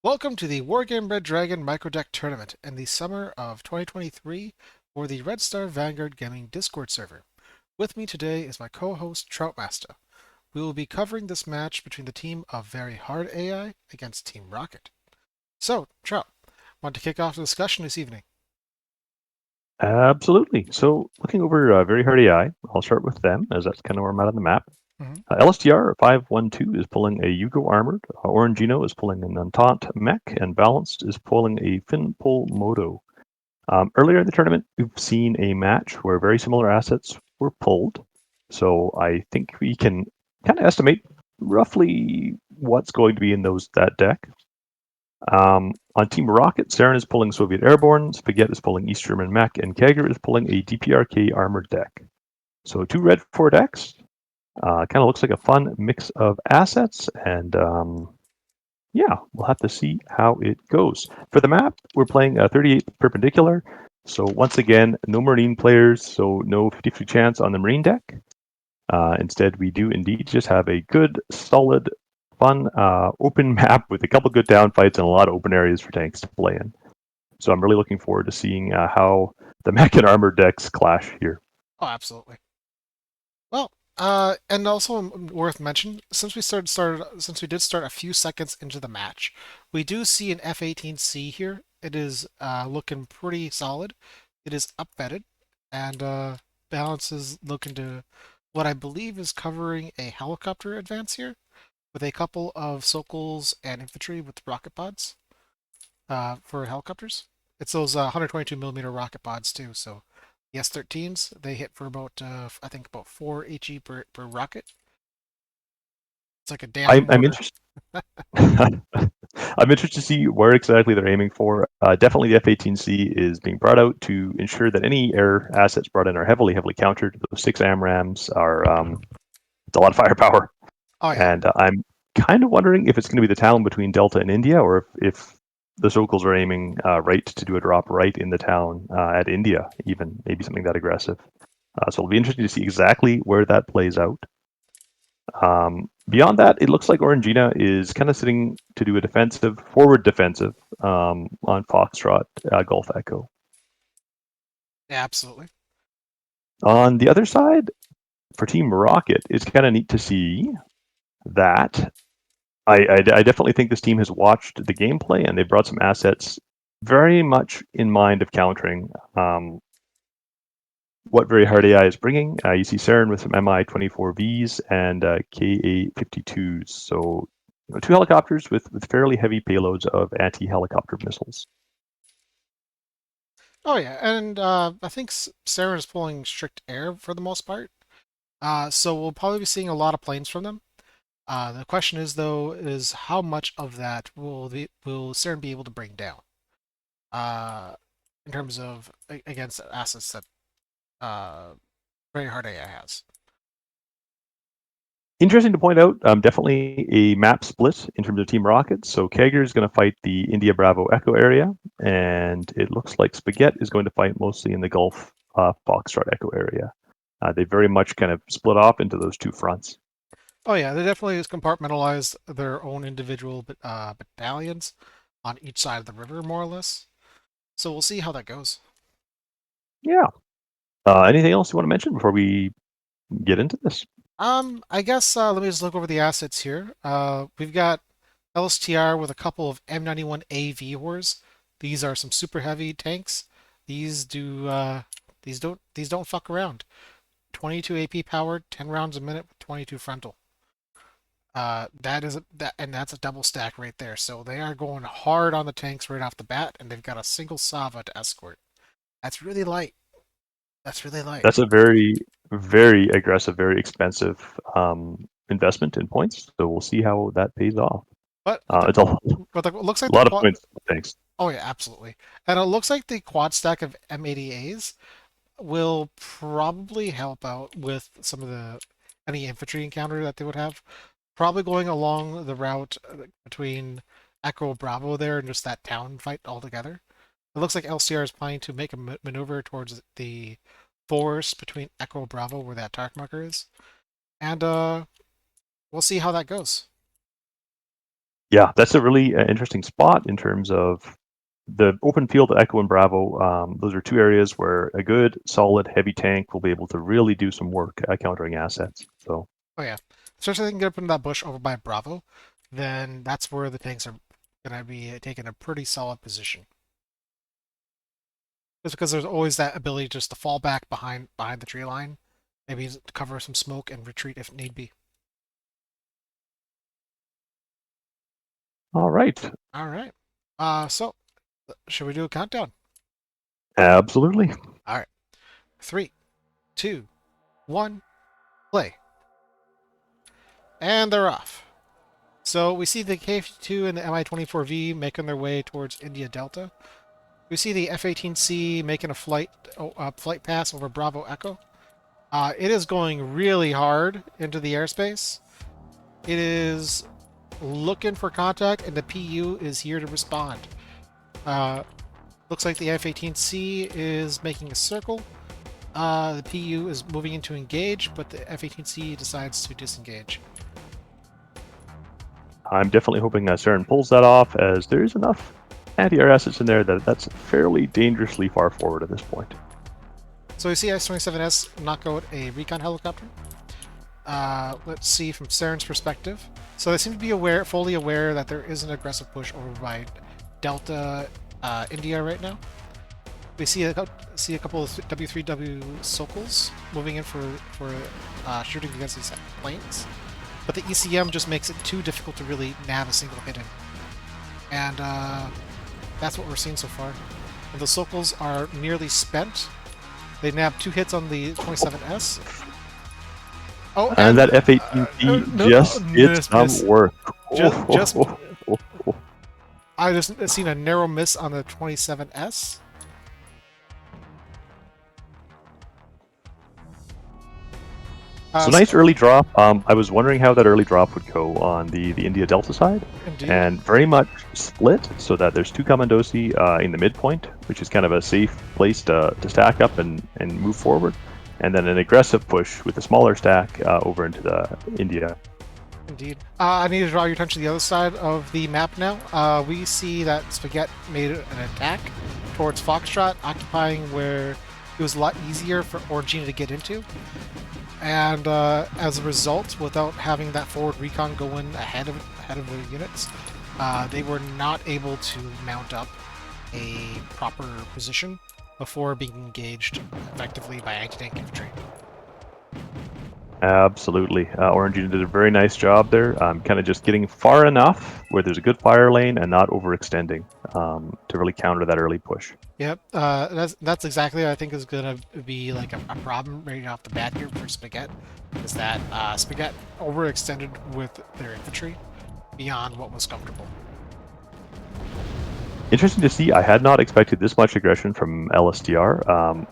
Welcome to the Wargame Red Dragon Microdeck Tournament in the summer of 2023 for the Red Star Vanguard Gaming Discord server. With me today is my co-host Troutmaster. We will be covering this match between the team of Very Hard AI against Team Rocket. So, Trout, want to kick off the discussion this evening? Absolutely. So looking over Very Hard AI, I'll start with them as that's kind of where I'm at on the map. Mm-hmm. LSTR 512 is pulling a Yugo Armored. Orangino is pulling an Entente Mech, and Balanced is pulling a Finpol Moto. Earlier in the tournament, we've seen a match where very similar assets were pulled. So I think we can kind of estimate roughly what's going to be in that deck. On Team Rocket, Saren is pulling Soviet Airborne, Spaghetti is pulling East German Mech, and Kager is pulling a DPRK armored deck. So two red, four decks. Kind of looks like a fun mix of assets, and yeah, we'll have to see how it goes. For the map, we're playing 38 perpendicular. So once again, no Marine players, so no 50-50 chance on the Marine deck. Instead, we do indeed just have a good, solid, fun, open map with a couple good down fights and a lot of open areas for tanks to play in. So I'm really looking forward to seeing how the mech and armor decks clash here. Oh, absolutely. Well, and also worth mentioning, since we did start a few seconds into the match, we do see an F-18C here. It is looking pretty solid. It is upbedded, and Balance is looking to what I believe is covering a helicopter advance here, with a couple of Sokals and infantry with rocket pods for helicopters. It's those 122 millimeter rocket pods too, so the S-13s, they hit for about, I think about 4 HE per rocket. It's like a damn I'm motor. interested. I'm interested to see where exactly they're aiming for. Definitely, the F-18C is being brought out to ensure that any air assets brought in are heavily, heavily countered. Those six AMRAMs are it's a lot of firepower, Oh yeah. and I'm kind of wondering if it's going to be the town between Delta and India, or if the Sokals are aiming right to do a drop right in the town at India, even maybe something that aggressive. So it'll be interesting to see exactly where that plays out. Beyond that, it looks like Orangina is kind of sitting to do a defensive, forward defensive on Foxtrot Gulf Echo. Yeah, absolutely. On the other side, for Team Rocket, it's kind of neat to see that I definitely think this team has watched the gameplay and they've brought some assets very much in mind of countering what Very Hard AI is bringing. You see Saren with some MI-24Vs and KA-52s. So two helicopters with fairly heavy payloads of anti-helicopter missiles. Oh yeah, and I think Sarah is pulling strict air for the most part. So we'll probably be seeing a lot of planes from them. The question is though, is how much of that will CERN be able to bring down? Uh, in terms of against assets that Very Hard AI has. Interesting to point out, definitely a map split in terms of Team Rocket. So Kager is going to fight the India Bravo Echo area, and it looks like Spaghetti is going to fight mostly in the Gulf Foxtrot Echo area. They very much kind of split off into those two fronts. Oh yeah, they definitely just compartmentalized their own individual battalions on each side of the river, more or less. So we'll see how that goes. Yeah. Anything else you want to mention before we get into this? I guess let me just look over the assets here. We've got LSTR with a couple of M91 AV wars. These are some super heavy tanks. These do these don't fuck around. 22 AP powered, 10 rounds a minute with 22 frontal. That's a double stack right there. So they are going hard on the tanks right off the bat, and they've got a single Sava to escort. That's really light. That's really light. That's a very, very aggressive, very expensive investment in points. So we'll see how that pays off. But It's a it looks like the lot of quad. points. Thanks. Oh yeah, absolutely. And it looks like the quad stack of M80As will probably help out with some of the any infantry encounter that they would have. Probably going along the route between Echo Bravo there and just that town fight altogether. It looks like LCR is planning to make a maneuver towards the forest between Echo Bravo where that target marker is. And we'll see how that goes. Yeah, that's a really interesting spot in terms of the open field at Echo and Bravo. Those are two areas where a good, solid, heavy tank will be able to really do some work at countering assets. So, Oh yeah, especially if they can get up in that bush over by Bravo, then that's where the tanks are gonna be taking a pretty solid position. Just because there's always that ability just to fall back behind the tree line, maybe to cover some smoke and retreat if need be. all right, All right. So should we do a countdown? absolutely. All right. Three, two, one, play. And they're off. So we see the K-52 and the Mi-24V making their way towards India Delta. We see the F-18C making a flight pass over Bravo Echo. It is going really hard into the airspace. It is looking for contact, and the PU is here to respond. Uh, Looks like the F-18C is making a circle. The PU is moving in to engage, but the F-18C decides to disengage. I'm definitely hoping that Saren pulls that off, as there's enough anti-air assets in there that that's fairly dangerously far forward at this point. So we see S-27S knock out a recon helicopter. Let's see from Saren's perspective. So they seem to be fully aware that there is an aggressive push over by Delta India right now. We see a couple of W3W Sokals moving in for shooting against these planes, but the ECM just makes it too difficult to really nab a single hit in, and that's what we're seeing so far. And the Sokals are nearly spent. They nabbed 2 hits on the 27S. Oh, And and that F-18C just did some work. just I just seen a narrow miss on the 27S. So nice early drop. I was wondering how that early drop would go on the India Delta side, Indeed. and very much split so that there's 2 Commandosi in the midpoint, which is kind of a safe place to stack up and move forward, and then an aggressive push with a smaller stack over into the India. Indeed. I need to draw your attention to the other side of the map now. We see that Spaghetti made an attack towards Foxtrot, occupying where it was a lot easier for Orangina to get into. And as a result, without having that forward recon go in ahead of the units, they were not able to mount up a proper position before being engaged effectively by anti-tank infantry. Absolutely. Orangina did a very nice job there, kind of just getting far enough where there's a good fire lane and not overextending to really counter that early push. Yep, that's exactly what I think is gonna be like a problem right off the bat here for Spaghetti, is that Spaghetti overextended with their infantry beyond what was comfortable. Interesting to see. I had not expected this much aggression from LSTR.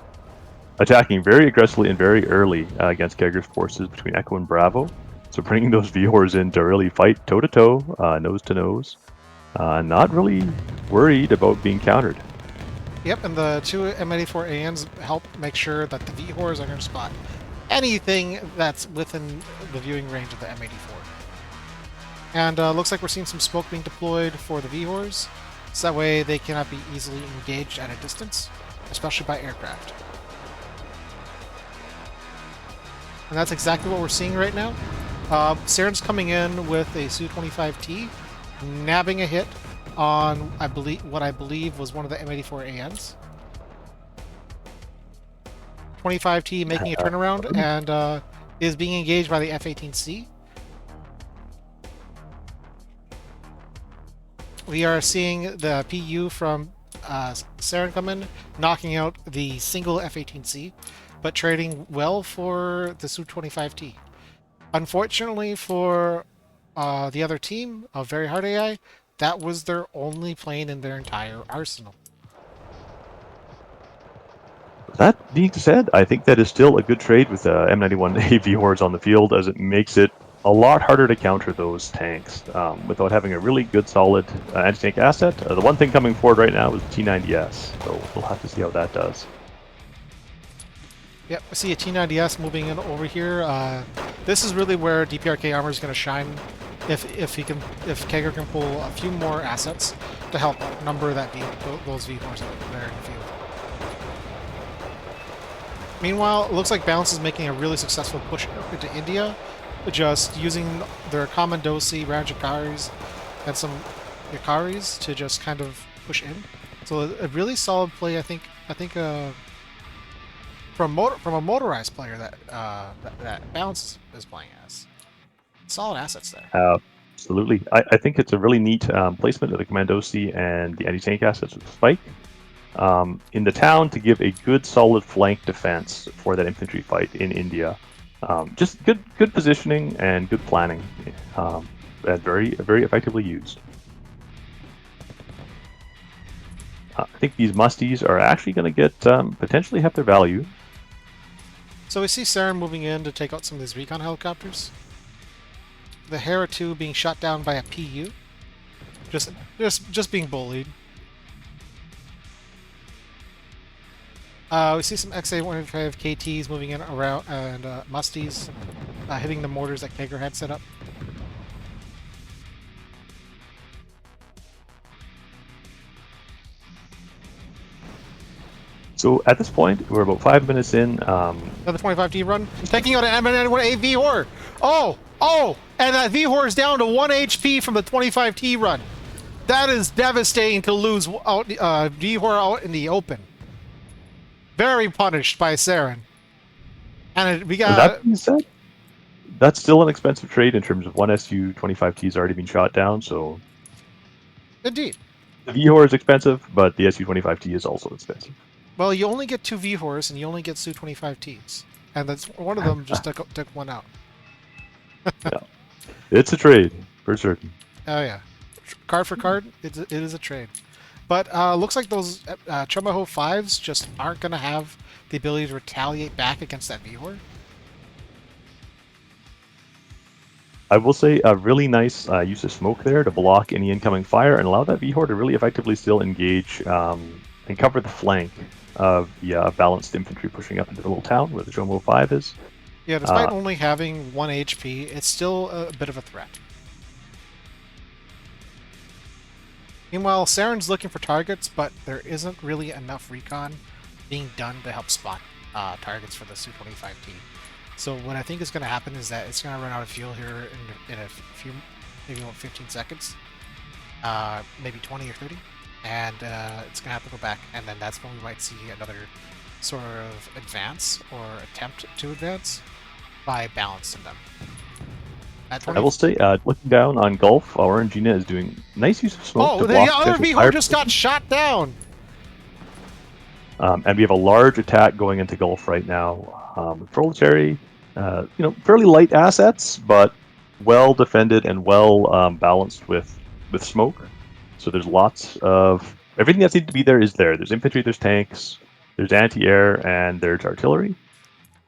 Attacking very aggressively and very early against Geiger's forces between Echo and Bravo. So bringing those VORs in to really fight toe-to-toe, nose-to-nose. Not really worried about being countered. Yep, and the 2 M84ANs help make sure that the VHORs are going to spot anything that's within the viewing range of the M84. And looks like we're seeing some smoke being deployed for the VHORs, so that way they cannot be easily engaged at a distance, especially by aircraft. And that's exactly what we're seeing right now. Saren's coming in with a Su-25T, nabbing a hit on what I believe was one of the M84ANs. 25T making a turnaround and is being engaged by the F-18C. We are seeing the PU from Saren come in, knocking out the single F-18C, but trading well for the Su-25T. Unfortunately for the other team of Very Hard AI, that was their only plane in their entire arsenal. That being said, I think that is still a good trade with M91 AV hordes on the field, as it makes it a lot harder to counter those tanks without having a really good, solid anti-tank asset. The one thing coming forward right now is T90S, so we'll have to see how that does. Yep, I see a T90S moving in over here. This is really where DPRK armor is going to shine if Kager can pull a few more assets to help outnumber those V-Force out there in the field. Meanwhile, it looks like Balance is making a really successful push into India, just using their Commandosi, Rajakaris, and some Yakaris to just kind of push in. So a really solid play, I think. From a motorized player that Balance is playing as. Solid assets there. Absolutely. I think it's a really neat placement of the Commandosi and the anti-tank assets with Spike in the town to give a good solid flank defense for that infantry fight in India. Just good positioning and good planning, and very effectively used. I think these musties are actually going to get potentially have their value. So we see Saren moving in to take out some of these recon helicopters. The Hera 2 being shot down by a PU. Just being bullied. We see some XA-155 KTs moving in around and musties hitting the mortars that Kager had set up. So at this point, we're about 5 minutes in. Another 25T run. Taking out an M91A V-Hor. Oh! And that V-Hor is down to 1 HP from the 25T run. That is devastating to lose out V-Hor out in the open. Very punished by Saren. And we got... That being said, that's still an expensive trade in terms of one Su-25T has already been shot down, so... Indeed. The V-Hor is expensive, but the Su-25T is also expensive. Well, you only get 2 V-Hors and you only get Su-25Ts. And that's one of them just took one out. Yeah. It's a trade, for certain. Oh yeah. Card for card, it is a trade. But looks like those Chumbaho 5s just aren't going to have the ability to retaliate back against that V-Hor. I will say a really nice use of smoke there to block any incoming fire and allow that V-Hor to really effectively still engage and cover the flank of the balanced infantry pushing up into the little town where the Chumbaho 5 is. Yeah, despite only having 1 HP, it's still a bit of a threat. Meanwhile, Saren's looking for targets, but there isn't really enough recon being done to help spot targets for the Su-25T. So what I think is going to happen is that it's going to run out of fuel here in a few, maybe about 15 seconds, maybe 20 or 30, and it's going to have to go back, and then that's when we might see another sort of advance or attempt to advance by balancing them. I will say, looking down on Gulf, Orangina is doing nice use of smoke to block the other V-Hor just got shot down! And we have a large attack going into Gulf right now. Proletary, fairly light assets, but well defended and well balanced with smoke. So there's lots of... Everything that needs to be there is there. There's infantry, there's tanks, there's anti-air, and there's artillery.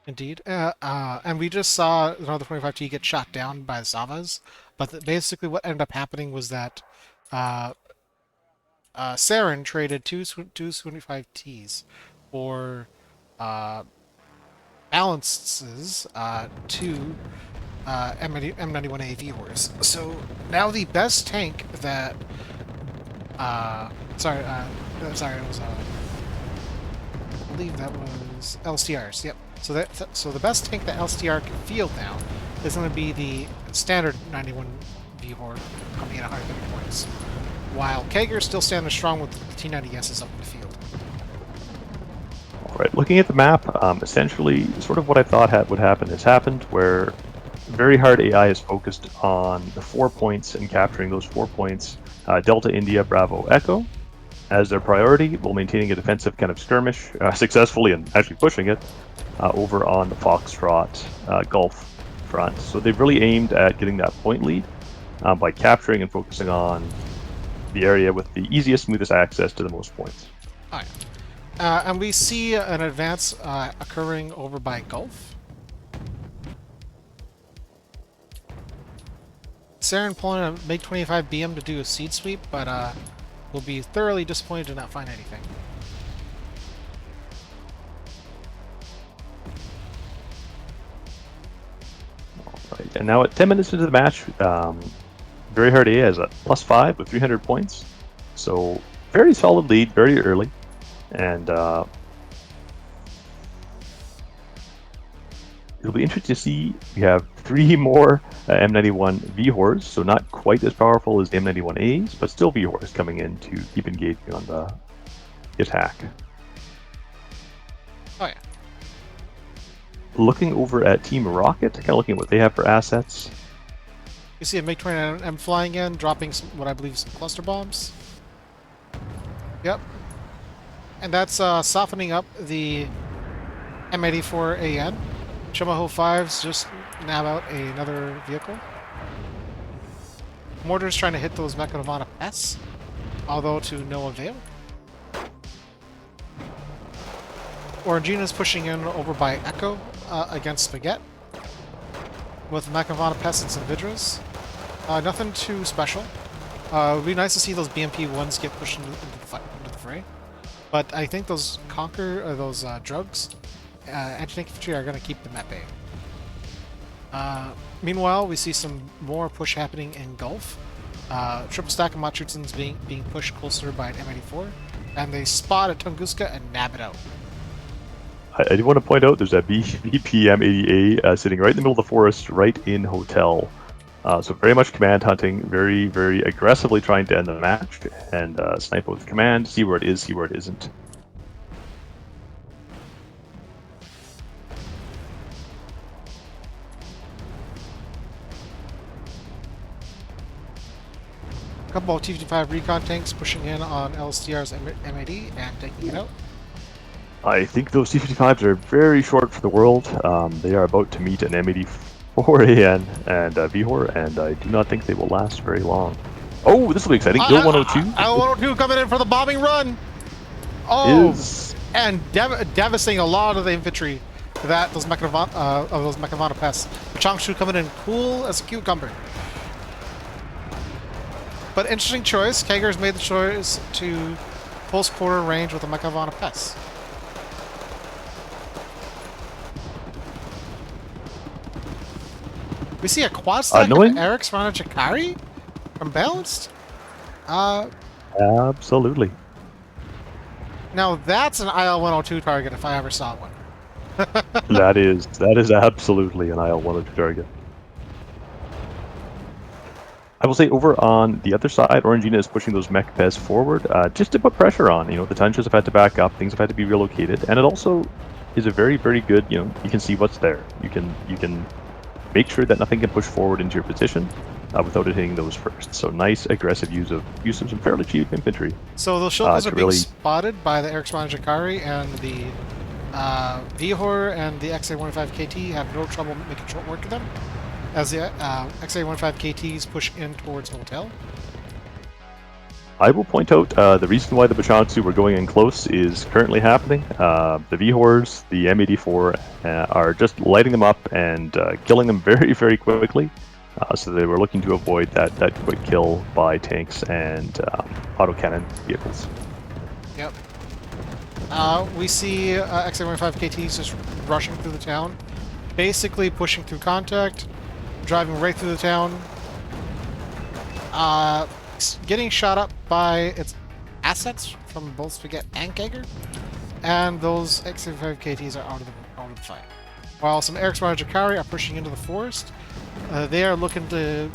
Indeed. And we just saw another 25T get shot down by the Savas. But basically what ended up happening was that Saren traded two 25Ts for balances to M91A V-Hors. So now the best tank that... sorry, it was... I believe that was LCRs, yep. So the best tank that LCR can field now is going to be the standard 91 V-Hor coming in at 130 points, while Kager's still standing strong with the T90Ss up in the field. All right, looking at the map, essentially, sort of what I thought would happen has happened, where very hard AI is focused on the 4 points and capturing those 4 points, Delta, India, Bravo, Echo, as their priority, while maintaining a defensive kind of skirmish successfully and actually pushing it over on the Foxtrot Gulf front. So they've really aimed at getting that point lead by capturing and focusing on the area with the easiest, smoothest access to the most points. All right. And we see an advance occurring over by Gulf. Saren pulling a MiG-25 BM to do a seed sweep, but will be thoroughly disappointed to not find anything. Right. And now at 10 minutes into the match, Very Hard A has a +5 with 300 points. So very solid lead, very early. And it'll be interesting to see. We have 3 more M91 VHORs, so not quite as powerful as the M91As, but still VHORs coming in to keep engaging on the attack. Oh yeah. Looking over at Team Rocket, kind of looking at what they have for assets. You see a MiG-29M flying in, dropping some, what I believe some cluster bombs. Yep. And that's softening up the M84AN. Chamaho 5s just nab out another vehicle. Mortar's trying to hit those Mechanovana S, although to no avail. Orangina's pushing in over by Echo against Spaghetti with Mechanovana Pests and some Vidras. Nothing too special. It would be nice to see those BMP-1s get pushed into the fray. But I think those Conquer, those drugs, anti-tank infantry are going to keep them at bay. Meanwhile, we see some more push happening in Gulf. Triple stack of Machutsans being pushed closer by an M84, and they spot a Tunguska and nab it out. I do want to point out there's a BPM-80A sitting right in the middle of the forest, right in Hotel. So very much command hunting, very, very aggressively trying to end the match, and snipe out the command, see where it is, see where it isn't. A couple of T-55 recon tanks pushing in on LSTR's M80 and taking it out. I think those T-55s are very short for the world. They are about to meet an M84AN and VHOR, and I do not think they will last very long. Oh, this will be exciting. Bill 102. IL-102 coming in for the bombing run! Oh! Is... And devastating a lot of the infantry that those Mechanovana pests. Changshu coming in cool as a cucumber. But interesting choice. Kager's made the choice to close quarter range with the Mechanovana pests. We see a quad stack of Eric's Rana Jakari from Balanced. Absolutely. Now that's an IL-102 target if I ever saw one. that is absolutely an IL-102 target. I will say over on the other side, Orangina is pushing those mech pests forward just to put pressure on. You know, the Tunchas have had to back up, things have had to be relocated, and it also is a very, very good, you know, you can see what's there. You can make sure that nothing can push forward into your position without it hitting those first. So nice aggressive use of some fairly cheap infantry. So those shoulders are being spotted by the Eric's Rana Jakari, and the VHOR and the XA-15KT have no trouble making short work of them, as the XA-15KTs push in towards Hotel. I will point out the reason why the Bachansu were going in close is currently happening. The VHORs, the M84, are just lighting them up and killing them very, very quickly. So they were looking to avoid that quick kill by tanks and autocannon vehicles. Yep. We see XA-15KTs just rushing through the town, basically pushing through contact, driving right through the town, getting shot up by its assets from both Spaghetti and Kager, and those XA-15KTs are out of the fight. While some Eric's Rana Jakari are pushing into the forest, they are looking to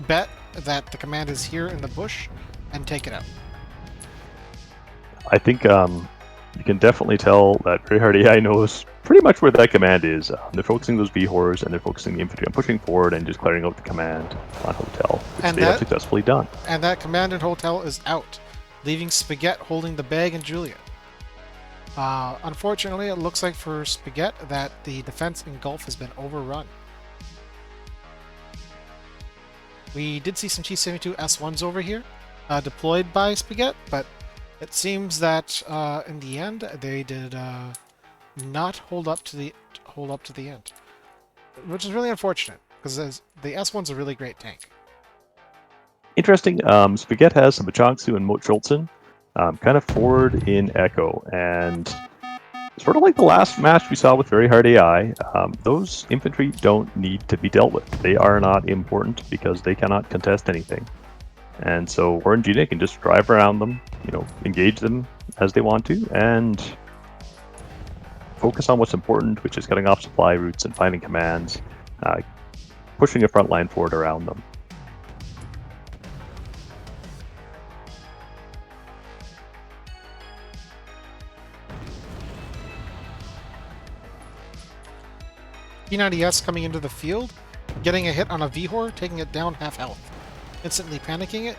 bet that the command is here in the bush and take it out. I think you can definitely tell that Very Hard AI knows pretty much where that command is. They're focusing those VHORs and they're focusing the infantry on pushing forward and just clearing out the command on Hotel, which they have successfully done. And that command in Hotel is out, leaving Spaghetti holding the bag and Julia. Unfortunately, it looks like for Spaghetti that the defense in Gulf has been overrun. We did see some T-72 S1s over here, deployed by Spaghetti, but it seems that in the end they did not hold up to the end, which is really unfortunate because the S1's a really great tank. Interesting. Spaghetti has some Bachangsu and Mot Schultzen kind of forward in Echo, and sort of like the last match we saw with Very Hard AI, those infantry don't need to be dealt with. They are not important because they cannot contest anything. And so Orangina can just drive around them, engage them as they want to, and focus on what's important, which is cutting off supply routes and finding commands, pushing a front line forward around them. P90S coming into the field, getting a hit on a VHOR, taking it down half health, instantly panicking it.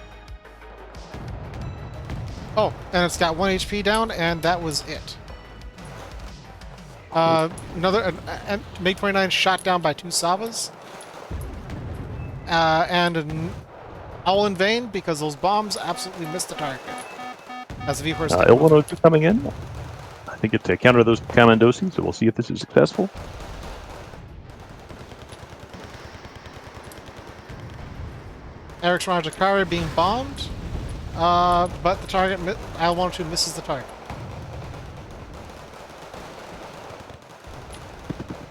Oh, and it's got 1 HP down, and that was it. Another MiG-29 shot down by 2 Savas. All in vain because those bombs absolutely missed the target. As the V-Horse Il-102 coming in. I think it's to counter those Commandosi, so we'll see if this is successful. Eric's Rajakari being bombed, but the target, Il-102 misses the target.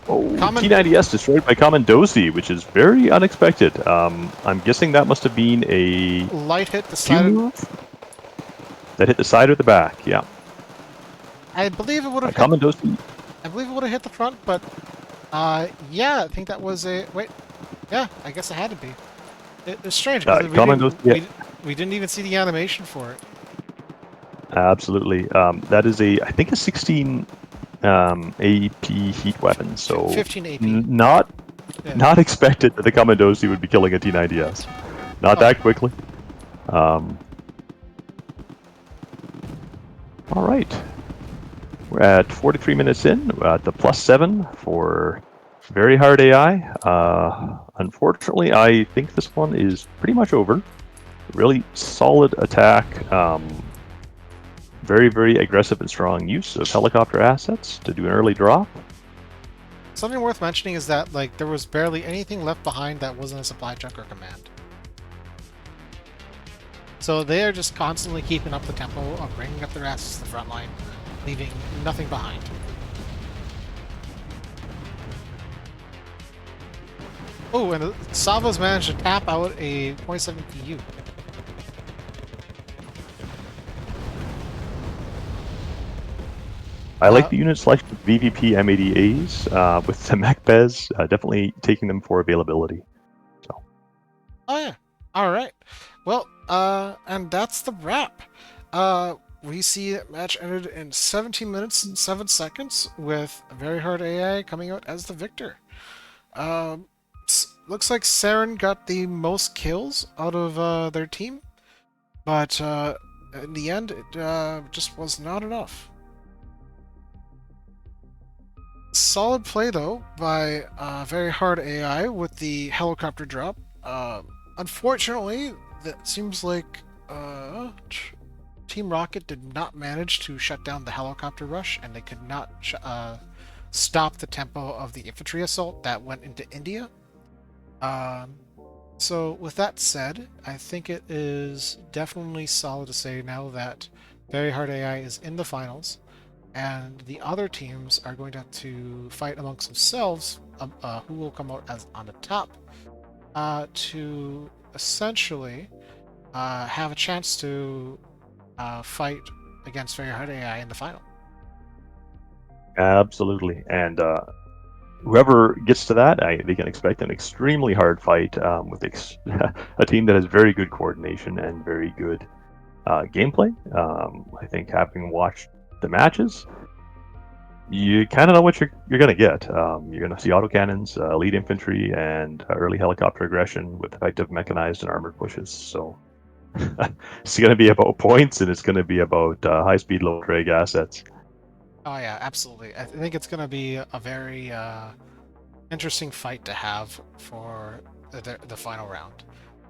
Oh, T90S destroyed by Commandosi, which is very unexpected. I'm guessing that must have been a light hit the side move that hit the side or the back. Yeah, I believe it would have Commandosi. I believe it would have hit the front, but yeah, I think that was a wait. Yeah, I guess it had to be. It's strange because we didn't even see the animation for it. Absolutely, that is I think a 16 AP heat weapon. So 15 AP. Not expected that the Commandosi would be killing a T90S. Not that quickly. All right. We're at 43 minutes in. We're at the +7 for Very Hard AI. Unfortunately, I think this one is pretty much over. Really solid attack. Very, very aggressive and strong use of helicopter assets to do an early drop. Something worth mentioning is that there was barely anything left behind that wasn't a supply truck or command. So they are just constantly keeping up the tempo of bringing up their asses to the front line, leaving nothing behind. Oh, and Sava's managed to tap out a 27 PU. I like the unit selection of VVP M80As with the mech Bez, definitely taking them for availability. So. Oh yeah. All right. Well, and that's the wrap. We see that match ended in 17 minutes and 7 seconds with Very Hard AI coming out as the victor. Looks like Saren got the most kills out of their team, but in the end, it just was not enough. Solid play though by Very Hard AI with the helicopter drop. Unfortunately, that seems like Team Rocket did not manage to shut down the helicopter rush, and they could not stop the tempo of the infantry assault that went into India. So with that said, I think it is definitely solid to say now that Very Hard AI is in the finals, and the other teams are going to have to fight amongst themselves who will come out as on the top to essentially have a chance to fight against Very Hard AI in the final. Absolutely, and whoever gets to that, they can expect an extremely hard fight with a team that has very good coordination and very good gameplay. I think having watched the matches, you kind of know what you're going to get. You're going to see autocannons, lead infantry, and early helicopter aggression with effective mechanized and armored pushes. So it's going to be about points, and it's going to be about high-speed, low-drag assets. Oh yeah, absolutely. I think it's going to be a very interesting fight to have for the final round.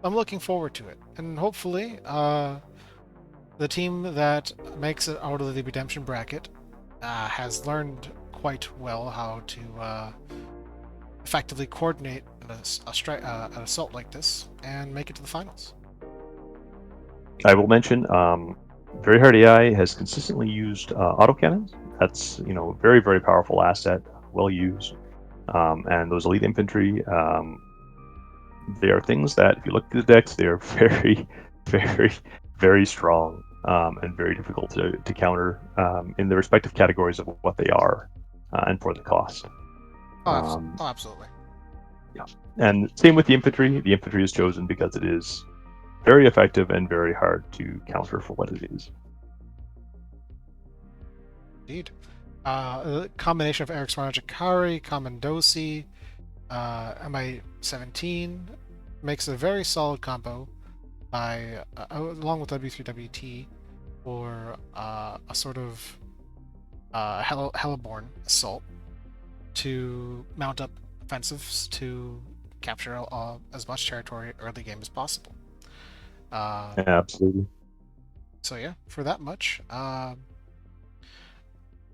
I'm looking forward to it, and hopefully the team that makes it out of the redemption bracket has learned quite well how to effectively coordinate an assault like this and make it to the finals. I will mention Very Hard AI has consistently used autocannons That's very very powerful asset, well used. And those elite infantry, they are things that, if you look at the decks, they are very, very, very strong, and very difficult to counter, in the respective categories of what they are, and for the cost. Um, Oh, absolutely. yeah. And same with the infantry. The infantry is chosen because it is very effective and very hard to counter for what it is. Indeed. A combination of Eric's Ranajikari, Commandosi, MI-17 makes a very solid combo by along with W3WT or a sort of Heliborn assault to mount up offensives to capture as much territory early game as possible. Uh, Absolutely. so yeah, for that much.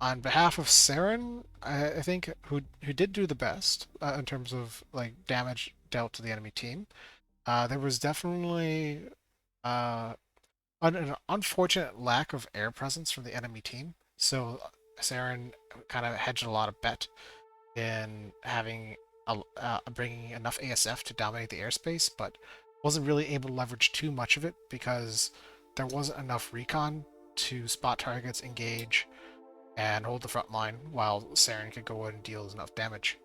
On behalf of Saren, I think who did do the best in terms of like damage dealt to the enemy team. There was definitely uh, an unfortunate lack of air presence from the enemy team. So Saren kind of hedged a lot of bet in having bringing enough ASF to dominate the airspace, but wasn't really able to leverage too much of it because there wasn't enough recon to spot targets, engage, and hold the front line while Saren could go in and deal enough damage.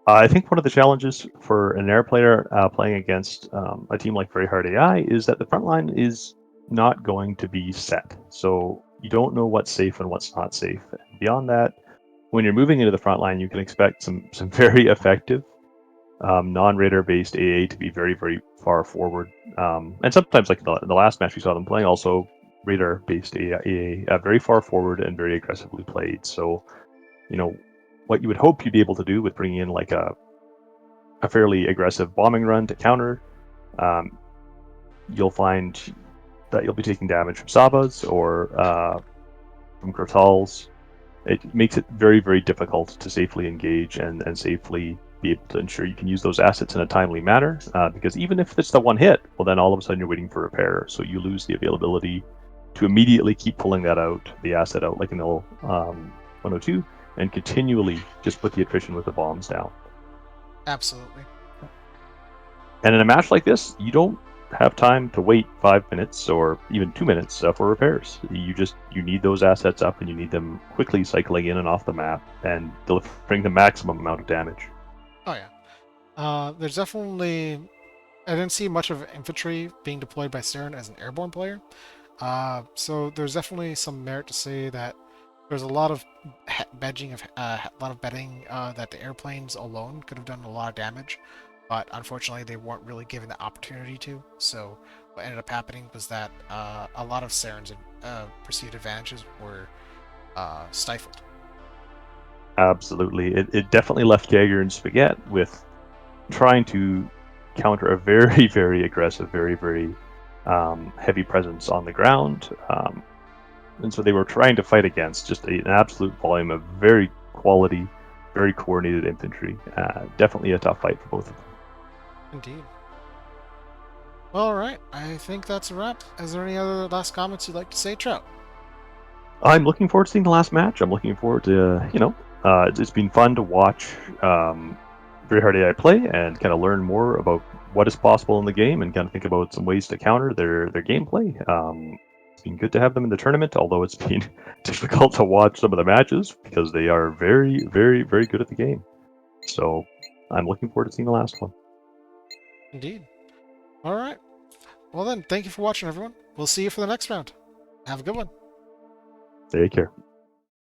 I think one of the challenges for an air player, playing against, a team like Very Hard AI, is that the front line is not going to be set. So you don't know what's safe and what's not safe. Beyond that, when you're moving into the front line, you can expect some very effective, non-radar based AA to be very very far forward. And sometimes, like the last match we saw them playing, also radar based AA, very far forward and very aggressively played. So you know what you would hope you'd be able to do with bringing in like a fairly aggressive bombing run to counter, um, you'll find that you'll be taking damage from Sabas or, from Kurtals. It makes it very, very difficult to safely engage and safely be able to ensure you can use those assets in a timely manner. Because even if it's the one hit, well, then all of a sudden you're waiting for repair, so you lose the availability to immediately keep pulling the asset out, like in the 102, and continually just put the attrition with the bombs down. Absolutely. And in a match like this, you don't have time to wait 5 minutes or even 2 minutes, for repairs. You need those assets up, and you need them quickly cycling in and off the map and delivering the maximum amount of damage. Oh yeah. There's definitely I didn't see much of infantry being deployed by Saren as an airborne player. So there's definitely some merit to say that there's a lot of a lot of betting that the airplanes alone could have done a lot of damage, but unfortunately they weren't really given the opportunity to. So what ended up happening was that a lot of Saren's perceived advantages were stifled. Absolutely. It definitely left Jaeger and Spaghetti with trying to counter a very, very aggressive, very, very, heavy presence on the ground. And so they were trying to fight against just an absolute volume of very quality, very coordinated infantry. Definitely a tough fight for both of them. Indeed. All right, I think that's a wrap. Is there any other last comments you'd like to say, Trout? I'm looking forward to seeing the last match. I'm looking forward to, it's been fun to watch, Very Hard AI play and kind of learn more about what is possible in the game and kind of think about some ways to counter their gameplay. It's been good to have them in the tournament, although it's been difficult to watch some of the matches because they are very, very, very good at the game. So I'm looking forward to seeing the last one. Indeed. All right. Well then, thank you for watching, everyone. We'll see you for the next round. Have a good one. Take care.